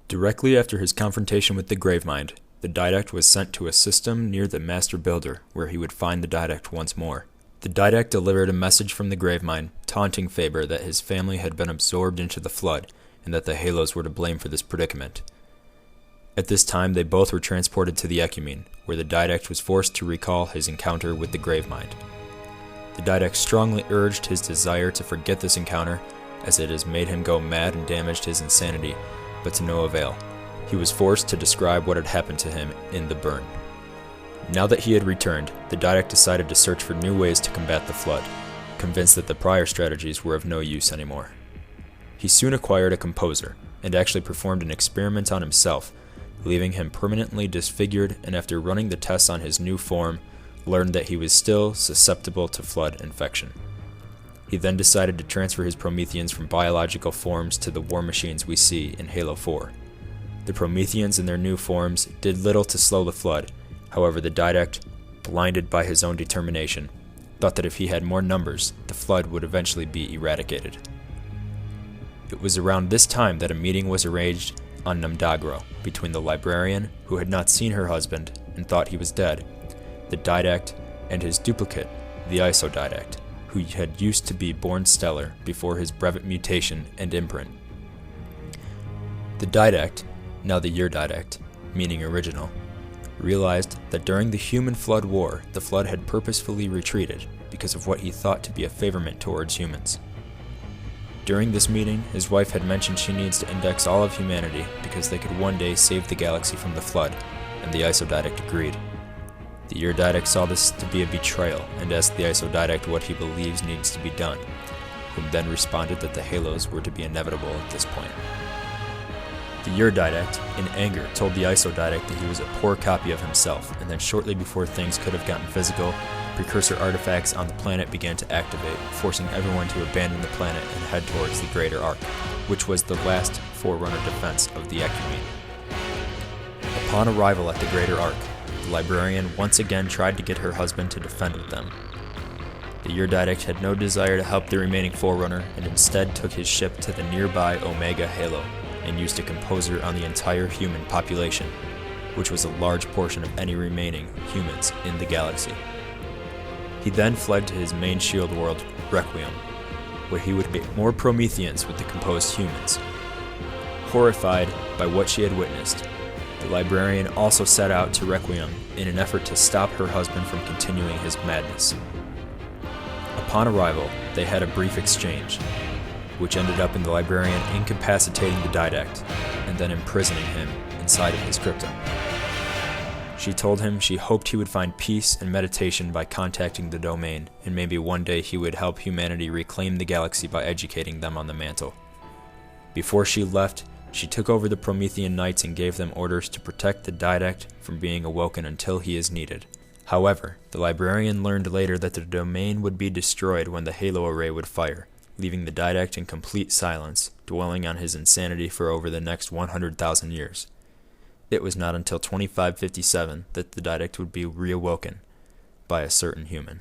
Directly after his confrontation with the Gravemind, the Didact was sent to a system near the Master Builder, where he would find the Didact once more. The Didact delivered a message from the Gravemind, taunting Faber that his family had been absorbed into the Flood, and that the Halos were to blame for this predicament. At this time, they both were transported to the Ecumene, where the Didact was forced to recall his encounter with the Gravemind. The Didact strongly urged his desire to forget this encounter, as it has made him go mad and damaged his insanity, but to no avail. He was forced to describe what had happened to him in the burn. Now that he had returned, the Didact decided to search for new ways to combat the Flood, convinced that the prior strategies were of no use anymore. He soon acquired a composer, and actually performed an experiment on himself, leaving him permanently disfigured, and after running the tests on his new form, learned that he was still susceptible to Flood infection. He then decided to transfer his Prometheans from biological forms to the war machines we see in Halo 4. The Prometheans in their new forms did little to slow the Flood. However, the Didact, blinded by his own determination, thought that if he had more numbers, the Flood would eventually be eradicated. It was around this time that a meeting was arranged on Namdagro between the librarian, who had not seen her husband and thought he was dead, the Didact, and his duplicate, the Isodidact, who had used to be born stellar before his brevet mutation and imprint. The Didact, now the Ur-Didact, meaning original, realized that during the human Flood war, the Flood had purposefully retreated because of what he thought to be a favorment towards humans. During this meeting, his wife had mentioned she needs to index all of humanity because they could one day save the galaxy from the Flood, and the Isodidact agreed. The Ur-Didact saw this to be a betrayal and asked the Isodidact what he believes needs to be done, whom then responded that the Halos were to be inevitable at this point. The Ur-Didact, in anger, told the Isodidact that he was a poor copy of himself, and then shortly before things could have gotten physical, precursor artifacts on the planet began to activate, forcing everyone to abandon the planet and head towards the Greater Ark, which was the last Forerunner defense of the Ecumene. Upon arrival at the Greater Ark, the librarian once again tried to get her husband to defend with them. The Ur-Didact had no desire to help the remaining Forerunner, and instead took his ship to the nearby Omega Halo, and used a composer on the entire human population, which was a large portion of any remaining humans in the galaxy. He then fled to his main shield world, Requiem, where he would make more Prometheans with the composed humans. Horrified by what she had witnessed, the librarian also set out to Requiem in an effort to stop her husband from continuing his madness. Upon arrival, they had a brief exchange, which ended up in the librarian incapacitating the Didact and then imprisoning him inside of his cryptum. She told him she hoped he would find peace and meditation by contacting the domain, and maybe one day he would help humanity reclaim the galaxy by educating them on the mantle. Before she left, she took over the Promethean Knights and gave them orders to protect the Didact from being awoken until he is needed. However, the librarian learned later that the domain would be destroyed when the Halo array would fire, leaving the Didact in complete silence, dwelling on his insanity for over the next 100,000 years. It was not until 2557 that the Didact would be reawoken by a certain human.